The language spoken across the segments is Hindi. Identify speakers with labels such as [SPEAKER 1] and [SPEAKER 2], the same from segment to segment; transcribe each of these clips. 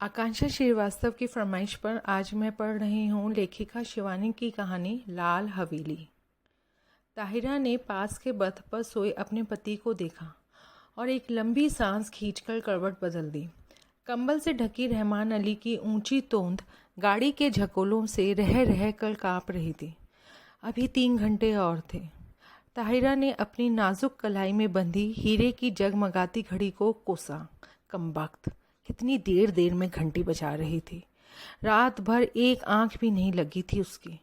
[SPEAKER 1] आकांक्षा श्रीवास्तव की फरमाइश पर आज मैं पढ़ रही हूँ लेखिका शिवानी की कहानी लाल हवेली। ताहिरा ने पास के बर्थ पर सोए अपने पति को देखा और एक लंबी सांस खींचकर करवट बदल दी। कंबल से ढकी रहमान अली की ऊंची तोंद गाड़ी के झकोलों से रह रह कर काँप रही थी। अभी 3 घंटे और थे। ताहिरा ने अपनी नाजुक कलाई में बंधी हीरे की जगमगाती घड़ी को कोसा। कमबख्त, कितनी देर देर में घंटी बजा रही थी। रात भर एक आंख भी नहीं लगी थी उसकी।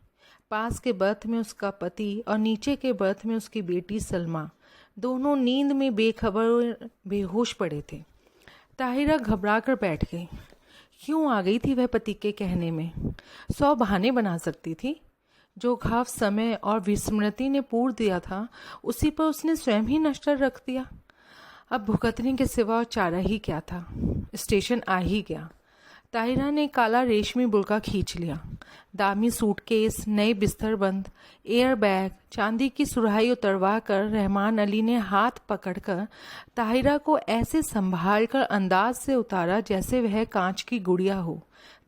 [SPEAKER 1] पास के बर्थ में उसका पति और नीचे के बर्थ में उसकी बेटी सलमा दोनों नींद में बेखबर बेहोश पड़े थे। ताहिरा घबरा कर बैठ गई। क्यों आ गई थी वह पति के कहने में? 100 बहाने बना सकती थी। जो घाव समय और विस्मृति ने पूर दिया था उसी पर उसने स्वयं ही नश्तर रख दिया। अब भुगतने के सिवा और चारा ही क्या था। स्टेशन आ ही गया। ताहिरा ने काला रेशमी बुर्का खींच लिया। दामी सूटकेस, नए बिस्तर बंद, एयर बैग, चांदी की सुराही उतरवा कर रहमान अली ने हाथ पकड़कर ताहिरा को ऐसे संभाल कर अंदाज से उतारा जैसे वह कांच की गुड़िया हो।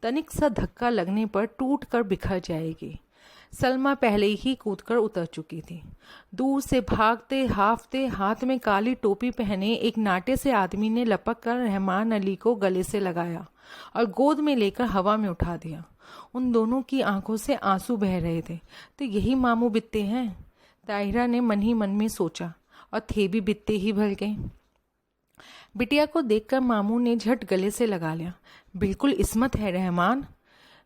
[SPEAKER 1] तनिक सा धक्का लगने पर टूट कर बिखर जाएगी। सलमा पहले ही कूदकर उतर चुकी थी। दूर से भागते हाफते हाथ में काली टोपी पहने एक नाटे से आदमी ने लपक कर रहमान अली को गले से लगाया और गोद में लेकर हवा में उठा दिया। उन दोनों की आंखों से आंसू बह रहे थे। तो यही मामू बित्ते हैं, ताहिरा ने मन ही मन में सोचा, और थे भी बित्ते ही भर गए। बिटिया को देखकर मामू ने झट गले से लगा लिया। बिल्कुल इस्मत है रहमान,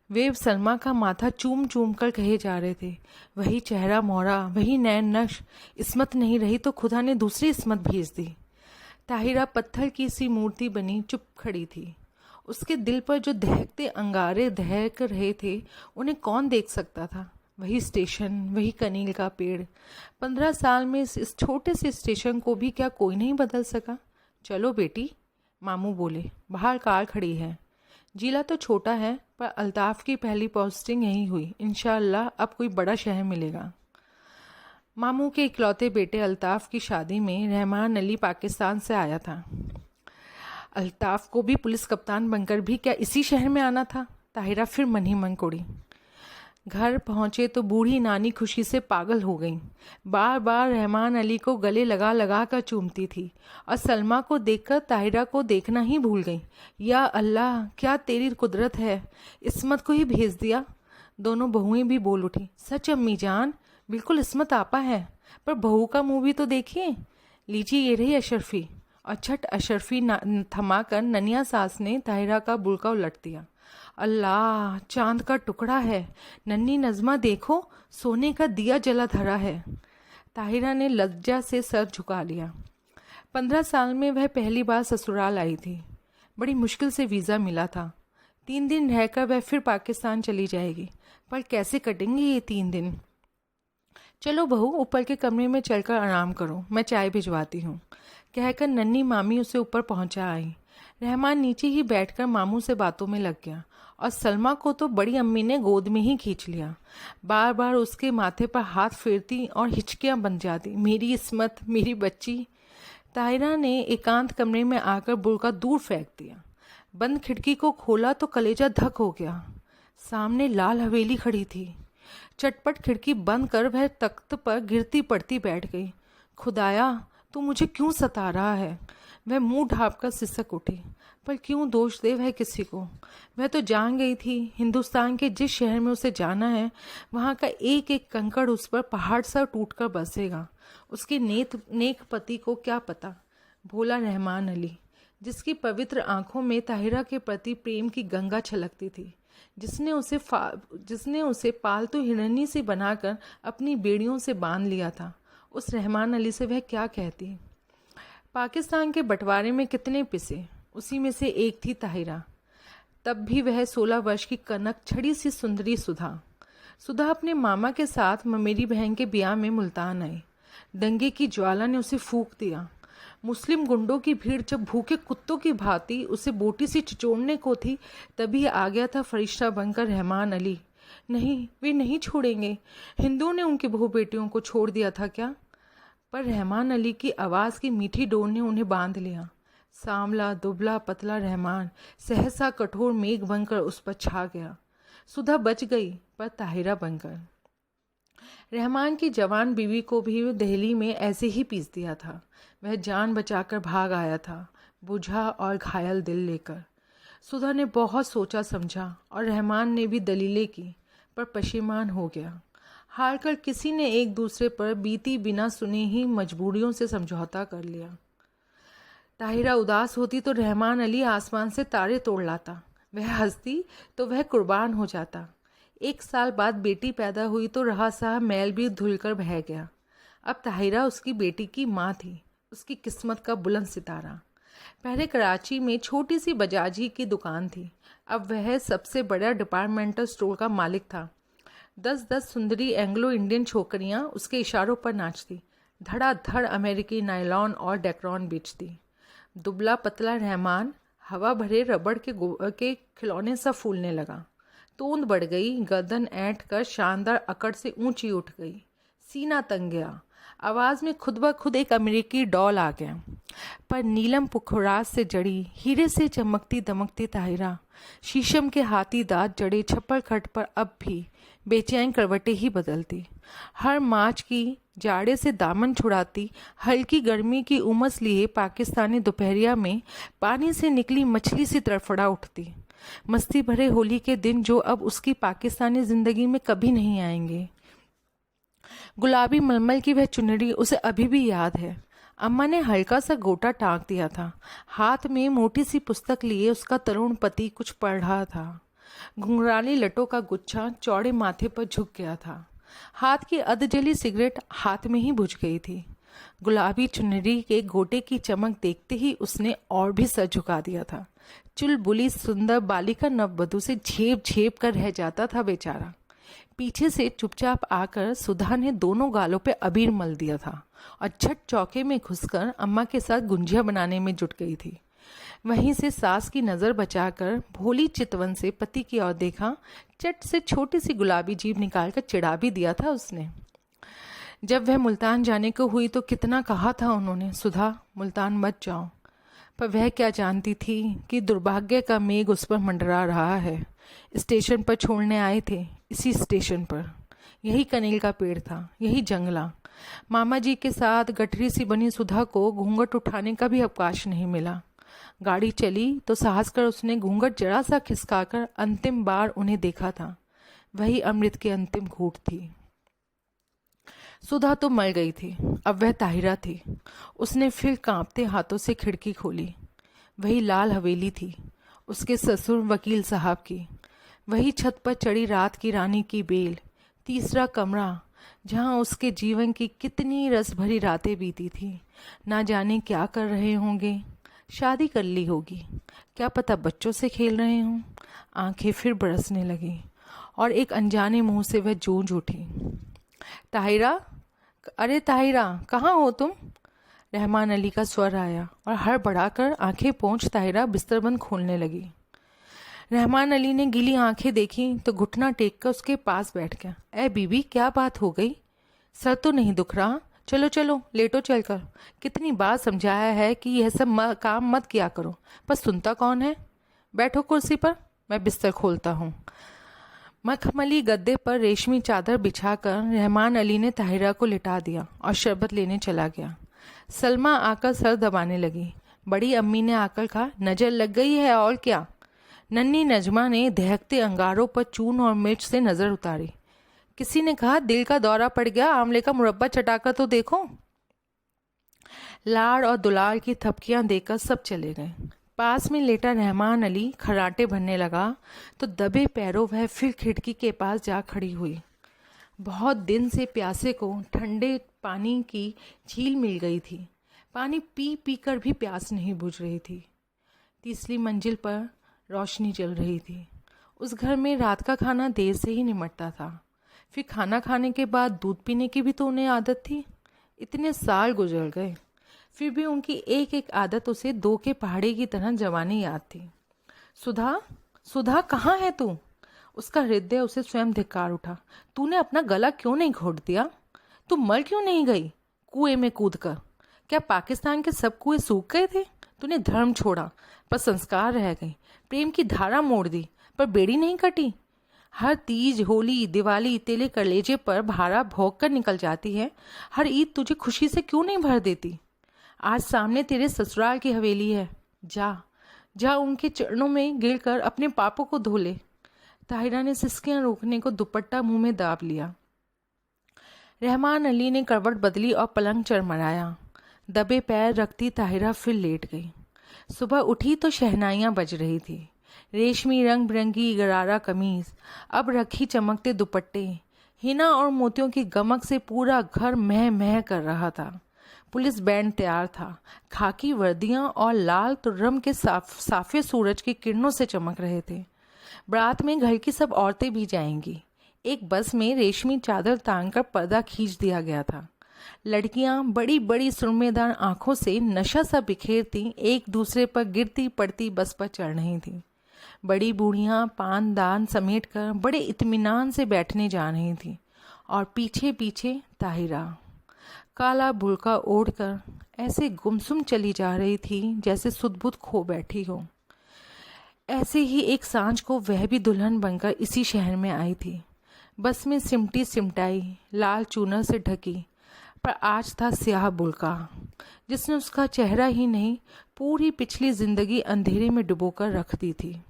[SPEAKER 1] वे सलमा का माथा चूम चूम कर कहे जा रहे थे। वही चेहरा मोहरा, वही नैन नक्श। इस्मत नहीं रही तो खुदा ने दूसरी इस्मत भेज दी। ताहिरा पत्थर की सी मूर्ति बनी चुप खड़ी थी। उसके दिल पर जो दहकते अंगारे दहक रहे थे उन्हें कौन देख सकता था? वही स्टेशन, वही कनील का पेड़। 15 साल में इस छोटे से स्टेशन को भी क्या कोई नहीं बदल सका? चलो बेटी, मामू बोले। बाहर कार खड़ी है। जिला तो छोटा है पर अल्ताफ की पहली पोस्टिंग यहीं हुई। इंशाअल्लाह अब कोई बड़ा शहर मिलेगा। मामू के इकलौते बेटे अल्ताफ की शादी में रहमान अली पाकिस्तान से आया था। अल्ताफ को भी पुलिस कप्तान बनकर भी क्या इसी शहर में आना था? ताहिरा फिर मन ही मन कोड़ी। घर पहुंचे तो बूढ़ी नानी खुशी से पागल हो गई। बार बार रहमान अली को गले लगा लगा कर चूमती थी और सलमा को देखकर ताहिरा को देखना ही भूल गई। या अल्लाह, क्या तेरी कुदरत है, इस्मत को ही भेज दिया। दोनों बहुएं भी बोल उठी। सच अम्मी जान, बिल्कुल इस्मत आपा है। पर बहू का मुंह भी तो देखिए। लीजिए, ये रही अशरफी। और छठ अशरफी थमाकर ननिया सास ने ताहिरा का बुर्का उलट दिया। अल्लाह, चांद का टुकड़ा है। नन्ही नज़मा देखो, सोने का दिया जला धरा है। ताहिरा ने लज्जा से सर झुका लिया। 15 साल में वह पहली बार ससुराल आई थी। बड़ी मुश्किल से वीज़ा मिला था। 3 दिन रहकर वह फिर पाकिस्तान चली जाएगी। पर कैसे कटेंगे ये 3 दिन? चलो बहू, ऊपर के कमरे में चलकर आराम करो, मैं चाय भिजवाती हूँ, कहकर नन्ही मामी उसे ऊपर पहुंचा आई। रहमान नीचे ही बैठकर मामू से बातों में लग गया और सलमा को तो बड़ी अम्मी ने गोद में ही खींच लिया। बार बार उसके माथे पर हाथ फेरती और हिचकियां बन जाती। मेरी इस्मत, मेरी बच्ची। ताहिरा ने एकांत कमरे में आकर बुर्का दूर फेंक दिया। बंद खिड़की को खोला तो कलेजा धक हो गया। सामने लाल हवेली खड़ी थी। चटपट खिड़की बंद कर वह तख्त पर गिरती पड़ती बैठ गई। खुदाया, तू मुझे क्यों सता रहा है? वह मुंह ढाँप कर सिसक उठी। पर क्यों दोष दे वह किसी को? वह तो जान गई थी हिंदुस्तान के जिस शहर में उसे जाना है वहाँ का एक एक कंकड़ उस पर पहाड़ सा टूटकर बसेगा। उसके नेक पति को क्या पता? भोला रहमान अली, जिसकी पवित्र आंखों में ताहिरा के प्रति प्रेम की गंगा छलकती थी, जिसने उसे पालतू हिरनी से बनाकर अपनी बेड़ियों से बांध लिया था, उस रहमान अली से वह क्या कहती? पाकिस्तान के बंटवारे में कितने पिसे, उसी में से एक थी ताहिरा। तब भी वह 16 वर्ष की कनक छड़ी सी सुंदरी सुधा अपने मामा के साथ मेरी बहन के ब्याह में मुल्तान आई। दंगे की ज्वाला ने उसे फूंक दिया। मुस्लिम गुंडों की भीड़ जब भूखे कुत्तों की भांति उसे बोटी से चिचोड़ने को थी, तभी आ गया था फरिश्ता बनकर रहमान अली। नहीं, वे नहीं छोड़ेंगे। हिंदुओं ने उनकी बहू बेटियों को छोड़ दिया था क्या? पर रहमान अली की आवाज़ की मीठी डोर ने उन्हें बांध लिया। सांवला दुबला पतला रहमान सहसा कठोर मेघ बनकर उस पर छा गया। सुधा बच गई पर ताहिरा बनकर। रहमान की जवान बीवी को भी दिल्ली में ऐसे ही पीस दिया था। वह जान बचाकर भाग आया था, बुझा और घायल दिल लेकर। सुधा ने बहुत सोचा समझा और रहमान ने भी दलीलें की, पर पशेमान हो गया। हारकर किसी ने एक दूसरे पर बीती बिना सुने ही मजबूरियों से समझौता कर लिया। ताहिरा उदास होती तो रहमान अली आसमान से तारे तोड़ लाता। वह हंसती तो वह कुर्बान हो जाता। 1 साल बाद बेटी पैदा हुई तो रहा सा मैल भी धुलकर बह गया। अब ताहिरा उसकी बेटी की माँ थी, उसकी किस्मत का बुलंद सितारा। पहले कराची में छोटी सी बजाजी की दुकान थी, अब वह सबसे बड़ा डिपार्टमेंटल स्टोर का मालिक था। 10-10 सुंदरी एंग्लो इंडियन छोकरियां उसके इशारों पर नाचती, धड़ाधड़ अमेरिकी नायलॉन और डेक्रॉन बेचती। दुबला पतला रहमान हवा भरे रबड़ के खिलौने सा फूलने लगा। तोंद बढ़ गई, गर्दन ऐंठ कर शानदार अकड़ से ऊंची उठ गई, सीना तंग गया। आवाज़ में खुद ब खुद एक अमेरिकी डॉल आ गया। पर नीलम पुखराज से जड़ी, हीरे से चमकती दमकती ताहिरा, शीशम के हाथी दांत जड़े छप्पर खट पर अब भी बेचैन करवटें ही बदलती। हर मार्च की जाड़े से दामन छुड़ाती, हल्की गर्मी की उमस लिए पाकिस्तानी दोपहरिया में पानी से निकली मछली सी तड़फड़ा उठती। मस्ती भरे होली के दिन जो अब उसकी पाकिस्तानी जिंदगी में कभी नहीं आएंगे। गुलाबी मलमल की वह चुनरी उसे अभी भी याद है। अम्मा ने हल्का सा गोटा टाँक दिया था। हाथ में मोटी सी पुस्तक लिए उसका तरुण पति कुछ पढ़ रहा था। घुंघराली लटों का गुच्छा चौड़े माथे पर झुक गया था। हाथ की अधजली सिगरेट हाथ में ही बुझ गई थी। गुलाबी चुनरी के गोटे की चमक देखते ही उसने और भी सर झुका दिया था। चुलबुली सुंदर बालिका नववधू से झेप झेप कर रह जाता था बेचारा। पीछे से चुपचाप आकर सुधा ने दोनों गालों पे अबीर मल दिया था और झट चौके में घुसकर अम्मा के साथ गुंजिया बनाने में जुट गई थी। वहीं से सास की नज़र बचाकर भोली चितवन से पति की ओर देखा। चट से छोटी सी गुलाबी जीभ निकालकर चिढ़ा भी दिया था उसने। जब वह मुल्तान जाने को हुई तो कितना कहा था उन्होंने, सुधा मुल्तान मत जाओ। पर वह क्या जानती थी कि दुर्भाग्य का मेघ उस पर मंडरा रहा है। स्टेशन पर छोड़ने आए थे, इसी स्टेशन पर। यही कनेल का पेड़ था, यही जंगला। मामा जी के साथ गठरी सी बनी सुधा को घूंघट उठाने का भी अवकाश नहीं मिला। गाड़ी चली तो साहस कर उसने घूंघट जरा सा खिसकाकर अंतिम बार उन्हें देखा था। वही अमृत की अंतिम घूंट थी। सुधा तो मर गई थी, अब वह ताहिरा थी। उसने फिर कांपते हाथों से खिड़की खोली। वही लाल हवेली थी, उसके ससुर वकील साहब की। वही छत पर चढ़ी रात की रानी की बेल। तीसरा कमरा, जहाँ उसके जीवन की कितनी रस भरी रातें बीती थी। ना जाने क्या कर रहे होंगे, शादी कर ली होगी, क्या पता बच्चों से खेल रहे हों। आंखें फिर बरसने लगी और एक अनजाने मुंह से वह जूझ उठी, ताहिरा, अरे ताहिरा, कहाँ हो तुम? रहमान अली का स्वर आया और हड़बड़ाकर आंखें पोंछ ताहिरा बिस्तरबंद खोलने लगी। रहमान अली ने गीली आंखें देखी तो घुटना टेक कर उसके पास बैठ गया। ए बीबी, क्या बात हो गई? सर तो नहीं दुख रहा? चलो चलो लेटो चलकर। कितनी बार समझाया है कि यह सब काम मत किया करो, पर सुनता कौन है। बैठो कुर्सी पर, मैं बिस्तर खोलता हूँ। मखमली गद्दे पर रेशमी चादर बिछाकर रहमान अली ने ताहिरा को लिटा दिया और शरबत लेने चला गया। सलमा आकर सर दबाने लगी। बड़ी अम्मी ने आकर कहा, नजर लग गई है और क्या। नन्ही नजमा ने दहकते अंगारों पर चून और मिर्च से नजर उतारी। किसी ने कहा, दिल का दौरा पड़ गया, आंवले का मुरब्बा चटाकर तो देखो। लाड़ और दुलार की थपकियां देकर सब चले गए। पास में लेटा रहमान अली खर्राटे भरने लगा तो दबे पैरों वह फिर खिड़की के पास जा खड़ी हुई। बहुत दिन से प्यासे को ठंडे पानी की झील मिल गई थी। पानी पी पी कर भी प्यास नहीं बुझ रही थी। तीसरी मंजिल पर रोशनी जल रही थी। उस घर में रात का खाना देर से ही निमटता था। फिर खाना खाने के बाद दूध पीने की भी तो उन्हें आदत थी। इतने साल गुजर गए, फिर भी उनकी एक एक आदत उसे दो के पहाड़े की तरह जवानी याद थी। सुधा, सुधा, कहाँ है तू? उसका हृदय उसे स्वयं धिक्कार उठा। तूने अपना गला क्यों नहीं घोट दिया? तू मर क्यों नहीं गई कुएं में कूद कर? क्या पाकिस्तान के सब कुएं सूख गए थे? तूने धर्म छोड़ा पर संस्कार रह गए, प्रेम की धारा मोड़ दी पर बेड़ी नहीं कटी। हर तीज, होली, दिवाली तेरे कलेजे पर भारा भोग कर निकल जाती है। हर ईद तुझे खुशी से क्यों नहीं भर देती। आज सामने तेरे ससुराल की हवेली है, जा जा उनके चरणों में गिरकर अपने पापों को धो ले। ताहिरा ने सिसकियां रोकने को दुपट्टा मुंह में दाब लिया। रहमान अली ने करवट बदली और पलंग चरमराया। दबे पैर रखती ताहिरा फिर लेट गई। सुबह उठी तो शहनाइयाँ बज रही थी। रेशमी रंग बिरंगी गरारा कमीज, अब रखी चमकते दुपट्टे, हिना और मोतियों की गमक से पूरा घर मह मह कर रहा था। पुलिस बैंड तैयार था। खाकी वर्दियां और लाल तुर्रम के साफे सूरज की किरणों से चमक रहे थे। बारात में घर की सब औरतें भी जाएंगी। एक बस में रेशमी चादर तांगकर पर्दा खींच दिया गया था। लड़कियां बड़ी बड़ी सुरमेदार आंखों से नशा सा बिखेरती एक दूसरे पर गिरती पड़ती बस पर चढ़ रही थी। बड़ी बूढ़ियां पान दान समेट कर बड़े इत्मीनान से बैठने जा रही थी और पीछे पीछे ताहिरा काला बुर्का ओढ़कर ऐसे गुमसुम चली जा रही थी जैसे सुध-बुध खो बैठी हो। ऐसे ही एक सांझ को वह भी दुल्हन बनकर इसी शहर में आई थी। बस में सिमटी सिमटाई, लाल चूनर से ढकी, पर आज था स्याह बुर्का जिसने उसका चेहरा ही नहीं पूरी पिछली जिंदगी अंधेरे में डुबोकर रख दी थी।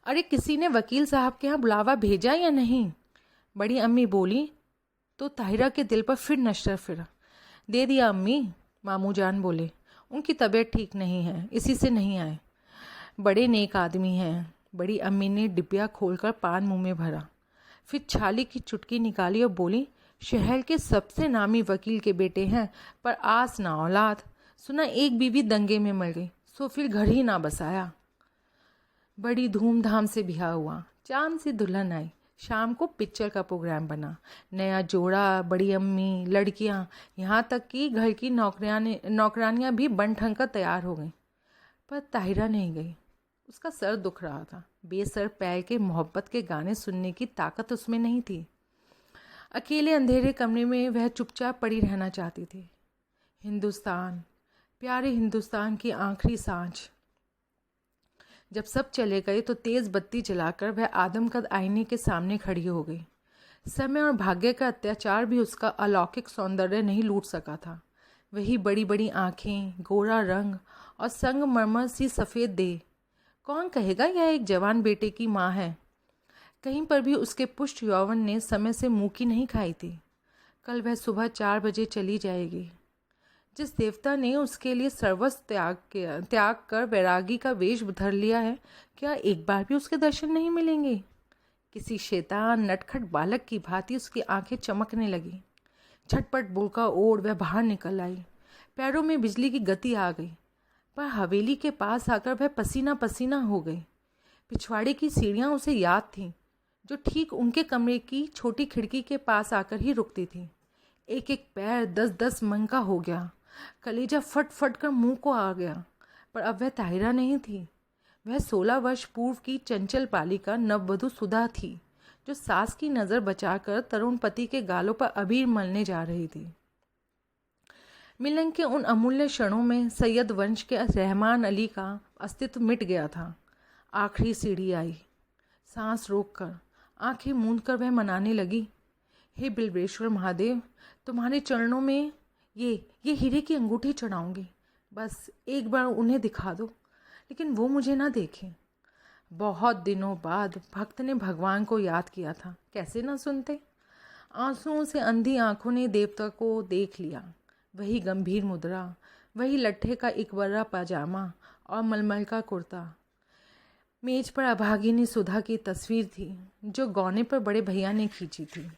[SPEAKER 1] अरे किसी ने वकील साहब के यहाँ बुलावा भेजा या नहीं? बड़ी अम्मी बोली तो ताहिरा के दिल पर फिर नशर फिरा। दे दिया अम्मी, मामू जान बोले। उनकी तबीयत ठीक नहीं है, इसी से नहीं आए। बड़े नेक आदमी हैं। बड़ी अम्मी ने डिब्बिया खोलकर पान मुंह में भरा, फिर छाली की चुटकी निकाली और बोली, शहर के सबसे नामी वकील के बेटे हैं, पर आस ना औलाद। सुना एक बीवी दंगे में मर गई, सो फिर घर ही ना बसाया। बड़ी धूमधाम से ब्याह हुआ। चांद सी दुल्हन आई। शाम को पिक्चर का प्रोग्राम बना। नया जोड़ा, बड़ी अम्मी, लड़कियां, यहाँ तक कि घर की नौकरानियां भी बन ठन कर तैयार हो गईं। पर ताहिरा नहीं गई। उसका सर दुख रहा था। बेसर पैर के मोहब्बत के गाने सुनने की ताकत उसमें नहीं थी। अकेले अंधेरे कमरे में वह चुपचाप पड़ी रहना चाहती थी। हिंदुस्तान, प्यारे हिंदुस्तान की आखिरी सांझ। जब सब चले गए तो तेज़ बत्ती जलाकर वह आदमकद आईने के सामने खड़ी हो गई। समय और भाग्य का अत्याचार भी उसका अलौकिक सौंदर्य नहीं लूट सका था। वही बड़ी बड़ी आँखें, गोरा रंग और संगमरमर सी सफ़ेद देह। कौन कहेगा यह एक जवान बेटे की माँ है? कहीं पर भी उसके पुष्ट यौवन ने समय से मुँह की नहीं खाई थी। कल वह सुबह 4 बजे चली जाएगी। जिस देवता ने उसके लिए सर्वस्व त्याग कर वैरागी का वेश धर लिया है, क्या एक बार भी उसके दर्शन नहीं मिलेंगे? किसी शैतान नटखट बालक की भांति उसकी आंखें चमकने लगी। झटपट बुर्का ओढ़ वह बाहर निकल आई। पैरों में बिजली की गति आ गई, पर हवेली के पास आकर वह पसीना पसीना हो गई। पिछवाड़े की सीढ़ियाँ उसे याद थीं, जो ठीक उनके कमरे की छोटी खिड़की के पास आकर ही रुकती थी। एक एक पैर 10-10 मन का हो गया। कलेजा फट फट कर मुंह को आ गया। पर अब वह ताहिरा नहीं थी। वह 16 वर्ष पूर्व की चंचल बालिका नववधू सुधा थी, जो सास की नज़र बचाकर तरुण पति के गालों पर अबीर मलने जा रही थी। मिलन के उन अमूल्य क्षणों में सैयद वंश के रहमान अली का अस्तित्व मिट गया था। आखिरी सीढ़ी आई। सांस रोककर, आंखें मूंदकर वह मनाने लगी, हे बिल्वेश्वर महादेव, तुम्हारे चरणों में ये हीरे की अंगूठी चढ़ाऊंगी। बस एक बार उन्हें दिखा दो, लेकिन वो मुझे ना देखें। बहुत दिनों बाद भक्त ने भगवान को याद किया था, कैसे ना सुनते। आंसुओं से अंधी आंखों ने देवता को देख लिया। वही गंभीर मुद्रा, वही लट्ठे का इकबर्रा पाजामा और मलमल का कुर्ता। मेज पर अभागिनी सुधा की तस्वीर थी, जो गौने पर बड़े भैया ने खींची थी।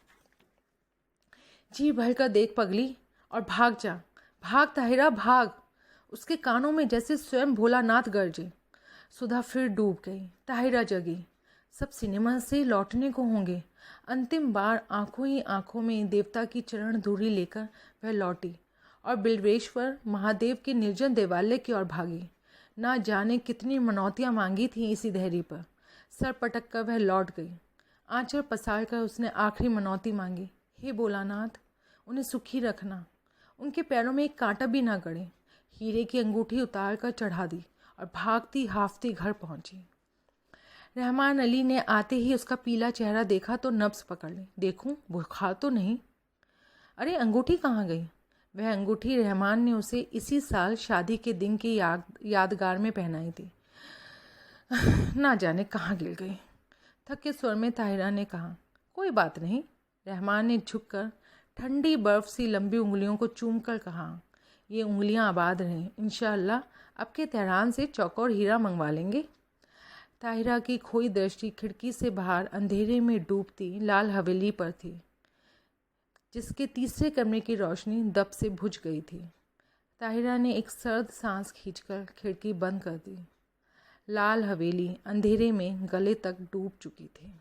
[SPEAKER 1] जी भर कर देख पगली और भाग जा, भाग ताहिरा भाग। उसके कानों में जैसे स्वयं भोलानाथ गरजे। सुधा फिर डूब गई। ताहिरा जगी। सब सिनेमा से लौटने को होंगे। अंतिम बार आंखों ही आंखों में देवता की चरण धूरी लेकर वह लौटी और बिल्वेश्वर महादेव के निर्जन देवालय की ओर भागी। ना जाने कितनी मनौतियाँ मांगी थीं इसी धैर्य पर। सर पटक कर वह लौट गई। आंचल पसार कर उसने आखिरी मनौती मांगी, हे भोलानाथ, उन्हें सुखी रखना, उनके पैरों में एक कांटा भी ना गड़े। हीरे की अंगूठी उतार कर चढ़ा दी और भागती हाफती घर पहुंची। रहमान अली ने आते ही उसका पीला चेहरा देखा तो नब्ज पकड़ ली। देखूं बुखार तो नहीं? अरे अंगूठी कहाँ गई? वह अंगूठी रहमान ने उसे इसी साल शादी के दिन की यादगार में पहनाई थी। ना जाने कहाँ गिर गई। थक के स्वर में ताहिरा ने कहा। कोई बात नहीं। रहमान ने झुककर ठंडी बर्फ सी लंबी उंगलियों को चूम कर कहा, ये उंगलियां आबाद रहें। इंशाअल्लाह अब के तेहरान से चौकोर हीरा मंगवा लेंगे। ताहिरा की खोई दृष्टि खिड़की से बाहर अंधेरे में डूबती लाल हवेली पर थी, जिसके तीसरे कमरे की रोशनी दब से बुझ गई थी। ताहिरा ने एक सर्द सांस खींचकर खिड़की बंद कर दी। लाल हवेली अंधेरे में गले तक डूब चुकी थी।